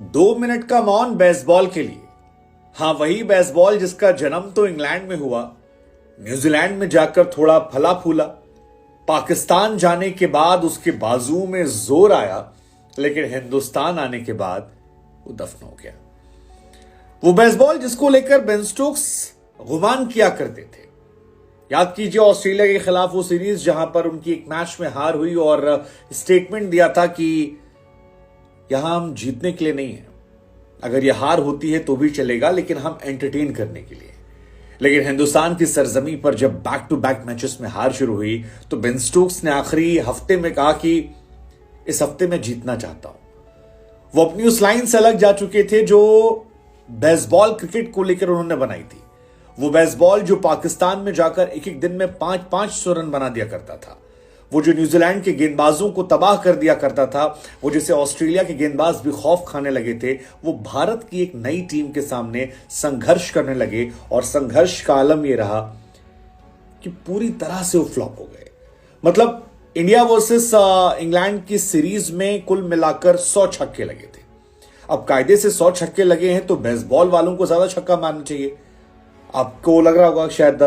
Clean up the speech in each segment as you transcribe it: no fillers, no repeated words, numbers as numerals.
2 minute का मौन baseball के लिए। हाँ, वही बेसबॉल जिसका जन्म तो इंग्लैंड में हुआ, न्यूजीलैंड में जाकर थोड़ा फला फूला, पाकिस्तान जाने के बाद उसके बाजू में जोर आया, लेकिन हिंदुस्तान आने के बाद वो दफन हो गया। वो बेसबॉल जिसको लेकर बेन स्टोक्स गुमान किया करते थे। याद कीजिए ऑस्ट्रेलिया के खिलाफ वो सीरीज जहां पर उनकी एक मैच में हार हुई और स्टेटमेंट दिया था कि यहां हम जीतने के लिए नहीं है, अगर यह हार होती है तो भी चलेगा, लेकिन हम एंटरटेन करने के लिए। लेकिन हिंदुस्तान की सरजमी पर जब बैक टू बैक मैचेस में हार शुरू हुई तो बेन स्टोक्स ने आखिरी हफ्ते में कहा कि इस हफ्ते में जीतना चाहता हूं। वो अपनी उस लाइन से अलग जा चुके थे जो बेसबॉल क्रिकेट को लेकर उन्होंने बनाई थी। वो बेसबॉल जो पाकिस्तान में जाकर एक एक दिन में 500 रन बना दिया करता था, वो जो न्यूजीलैंड के गेंदबाजों को तबाह कर दिया करता था, वो जिसे ऑस्ट्रेलिया के गेंदबाज भी खौफ खाने लगे थे, वो भारत की एक नई टीम के सामने संघर्ष करने लगे। और संघर्ष का आलम यह रहा कि पूरी तरह से वो फ्लॉप हो गए। मतलब इंडिया वर्सेस इंग्लैंड की सीरीज में कुल मिलाकर 100 छक्के लगे थे। अब कायदे से 100 छक्के लगे हैं तो बेसबॉल वालों को ज्यादा छक्का मारना चाहिए। आपको लग रहा होगा शायद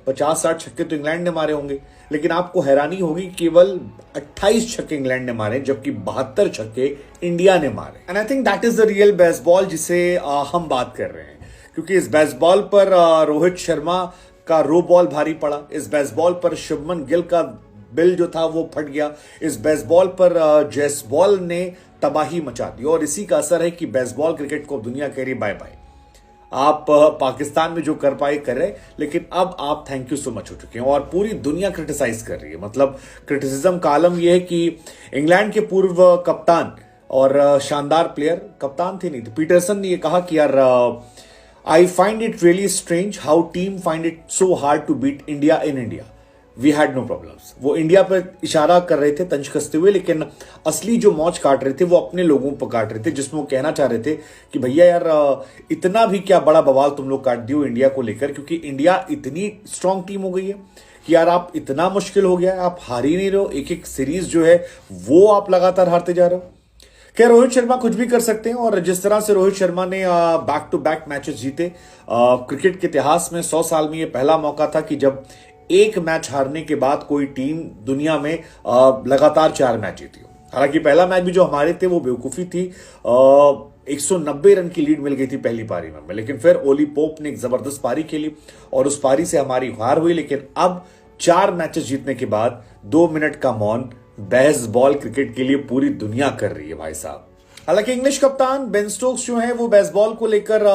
50-60 छक्के तो इंग्लैंड ने मारे होंगे, लेकिन आपको हैरानी होगी केवल 28 छक्के इंग्लैंड ने मारे, जबकि 72 छक्के इंडिया ने मारे। And I think that is the real baseball जिसे हम बात कर रहे हैं, क्योंकि इस बेसबॉल पर रोहित शर्मा का रो बॉल भारी पड़ा। इस बेसबॉल पर शुभमन गिल का बिल जो था वो फट गया। इस बेसबॉल पर जयसवाल ने तबाही मचा दी और इसी का असर है कि बेसबॉल क्रिकेट को दुनिया कह रही बाय बाय। आप पाकिस्तान में जो कर पाए कर रहे, लेकिन अब आप थैंक यू सो मच हो चुके हैं और पूरी दुनिया क्रिटिसाइज कर रही है। मतलब क्रिटिसिज्म का आलम यह है कि इंग्लैंड के पूर्व कप्तान और शानदार प्लेयर, कप्तान थे नहीं थे, पीटरसन ने यह कहा कि यार I find it really strange how team find it so hard to beat India in India, we had no problems. वो इंडिया पर इशारा कर रहे थे तंज कसते हुए, लेकिन असली जो मौज काट रहे थे वो अपने लोगों पर काट रहे थे, जिसमें वो कहना चाह रहे थे कि भैया यार इतना भी क्या बड़ा बवाल तुम लोग काट दियो इंडिया को लेकर, क्योंकि इंडिया इतनी स्ट्रांग टीम हो गई है कि यार आप इतना मुश्किल हो गया है, आप हार ही नहीं रहे हो। एक एक सीरीज जो है वो आप लगातार हारते जा रहे हो। क्या रोहित शर्मा कुछ भी कर सकते हैं, और जिस तरह से रोहित शर्मा ने बैक टू बैक मैचेस जीते, क्रिकेट के इतिहास में 100 साल में यह पहला मौका था कि जब एक मैच हारने के बाद कोई टीम दुनिया में लगातार 4 मैच जीती हो। हालांकि पहला मैच भी जो हमारे थे वो बेवकूफी थी, 190 रन की लीड मिल गई थी पहली पारी में, लेकिन फिर ओली पोप ने एक जबरदस्त पारी खेली और उस पारी से हमारी हार हुई। लेकिन अब 4 मैचेस जीतने के बाद 2 मिनट का मौन बेसबॉल क्रिकेट के लिए पूरी दुनिया कर रही है भाई साहब। हालांकि इंग्लिश कप्तान बेन स्टोक्स जो है वो बेसबॉल को लेकर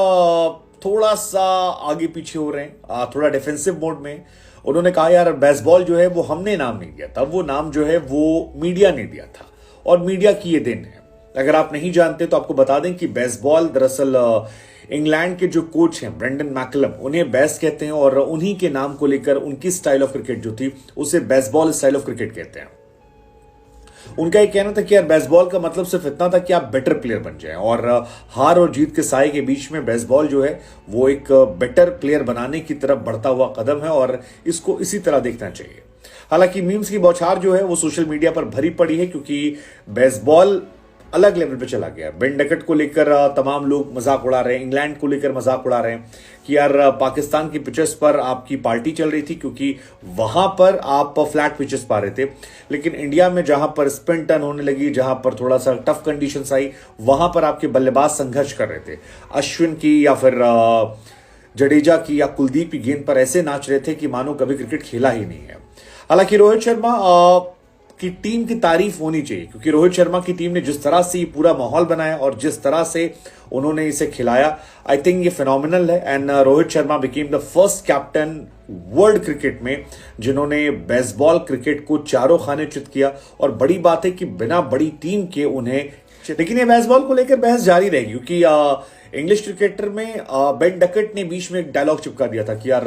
थोड़ा सा आगे पीछे हो रहे हैं, थोड़ा डिफेंसिव मोड में। उन्होंने कहा यार बेसबॉल जो है वो हमने नाम नहीं दिया था, वो नाम जो है वो मीडिया ने दिया था और मीडिया की ये देन है। अगर आप नहीं जानते तो आपको बता दें कि बेसबॉल दरअसल इंग्लैंड के जो कोच हैं ब्रेंडन मैकलम, उन्हें बेस कहते हैं और उन्हीं के नाम को लेकर उनकी स्टाइल ऑफ क्रिकेट जो थी उसे बेसबॉल स्टाइल ऑफ क्रिकेट कहते हैं। उनका ये कहना था कि यार बेसबॉल का मतलब सिर्फ इतना था कि आप बेटर प्लेयर बन जाएं, और हार और जीत के साए के बीच में बेसबॉल जो है वो एक बेटर प्लेयर बनाने की तरफ बढ़ता हुआ कदम है और इसको इसी तरह देखना चाहिए। हालांकि मीम्स की बौछार जो है वो सोशल मीडिया पर भरी पड़ी है, क्योंकि बेसबॉल अलग लेवल पे चला गया। बेन डकट को लेकर तमाम लोग मजाक उड़ा रहे हैं, इंग्लैंड को लेकर मजाक उड़ा रहे हैं कि यार पाकिस्तान की पिचेस पर आपकी पार्टी चल रही थी क्योंकि वहां पर आप फ्लैट पिचेस पा रहे थे, लेकिन इंडिया में जहां पर स्पिन टर्न होने लगी, जहां पर थोड़ा सा टफ कंडीशंस आई, वहां पर आपके बल्लेबाज संघर्ष कर रहे थे। अश्विन की या फिर जडेजा की या कुलदीप की गेंद पर ऐसे नाच रहे थे कि मानो कभी क्रिकेट खेला ही नहीं है। हालांकि रोहित शर्मा की टीम की तारीफ होनी चाहिए, क्योंकि रोहित शर्मा की टीम ने जिस तरह से ये पूरा माहौल बनाया और जिस तरह से उन्होंने इसे खिलाया, आई थिंक ये फिनोमिनल है। And Rohit Sharma became the first captain world cricket में जिन्होंने बेसबॉल क्रिकेट को चारों खाने चित किया। और बड़ी बात है कि बिना बड़ी टीम के उन्हें, लेकिन ये बेसबॉल को लेकर बहस जारी रहेगी, क्योंकि इंग्लिश क्रिकेटर में बेन डकट ने बीच में एक डायलॉग चिपका दिया था कि यार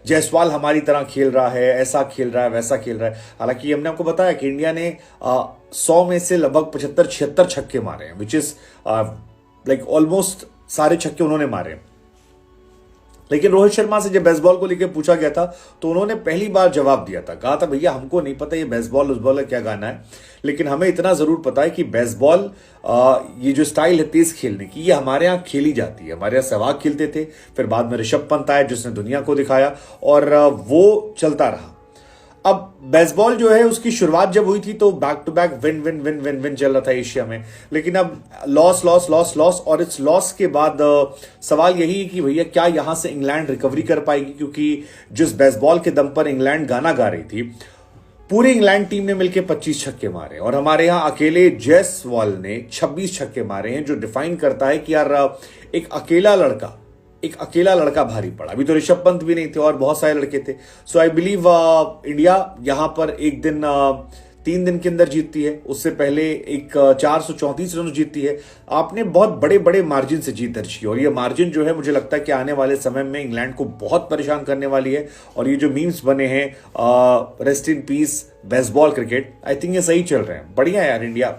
जयसवाल हमारी तरह खेल रहा है, ऐसा खेल रहा है, वैसा खेल रहा है। हालांकि हमने आपको बताया कि इंडिया ने 100 में से लगभग 75-76 छक्के मारे हैं, विच इज लाइक ऑलमोस्ट सारे छक्के उन्होंने मारे। लेकिन रोहित शर्मा से जब बेसबॉल को लेकर पूछा गया था तो उन्होंने पहली बार जवाब दिया था, कहा था भैया हमको नहीं पता ये बेसबॉल उसबॉल क्या गाना है, लेकिन हमें इतना जरूर पता है कि बेसबॉल ये जो स्टाइल है तेज खेलने की, ये हमारे यहाँ खेली जाती है। हमारे यहाँ सहवाग खेलते थे, फिर बाद में ऋषभ पंत आया जिसने दुनिया को दिखाया और वो चलता रहा। अब बेसबॉल जो है उसकी शुरुआत जब हुई थी तो back to back win win win win win चल रहा था एशिया में, लेकिन अब लॉस लॉस लॉस लॉस, और इस लॉस के बाद सवाल यही है कि भैया क्या यहां से इंग्लैंड रिकवरी कर पाएगी, क्योंकि जिस बेसबॉल के दम पर इंग्लैंड गाना गा रही थी, पूरी इंग्लैंड टीम ने मिलकर 25 छक्के मारे और हमारे यहां अकेले जयसवाल ने 26 छक्के मारे हैं, जो डिफाइन करता है कि यार एक अकेला लड़का भारी पड़ा। अभी तो ऋषभ पंत भी नहीं थे और बहुत सारे लड़के थे। सो आई बिलीव इंडिया यहां पर एक दिन 3 दिन के अंदर जीतती है, उससे पहले एक 434 रन जीतती है। आपने बहुत बड़े बड़े मार्जिन से जीत दर्ज की और ये मार्जिन जो है मुझे लगता है कि आने वाले समय में इंग्लैंड को बहुत परेशान करने वाली है। और ये जो मीम्स बने हैं rest in peace baseball cricket, I think ये सही चल रहे हैं। बढ़िया यार इंडिया।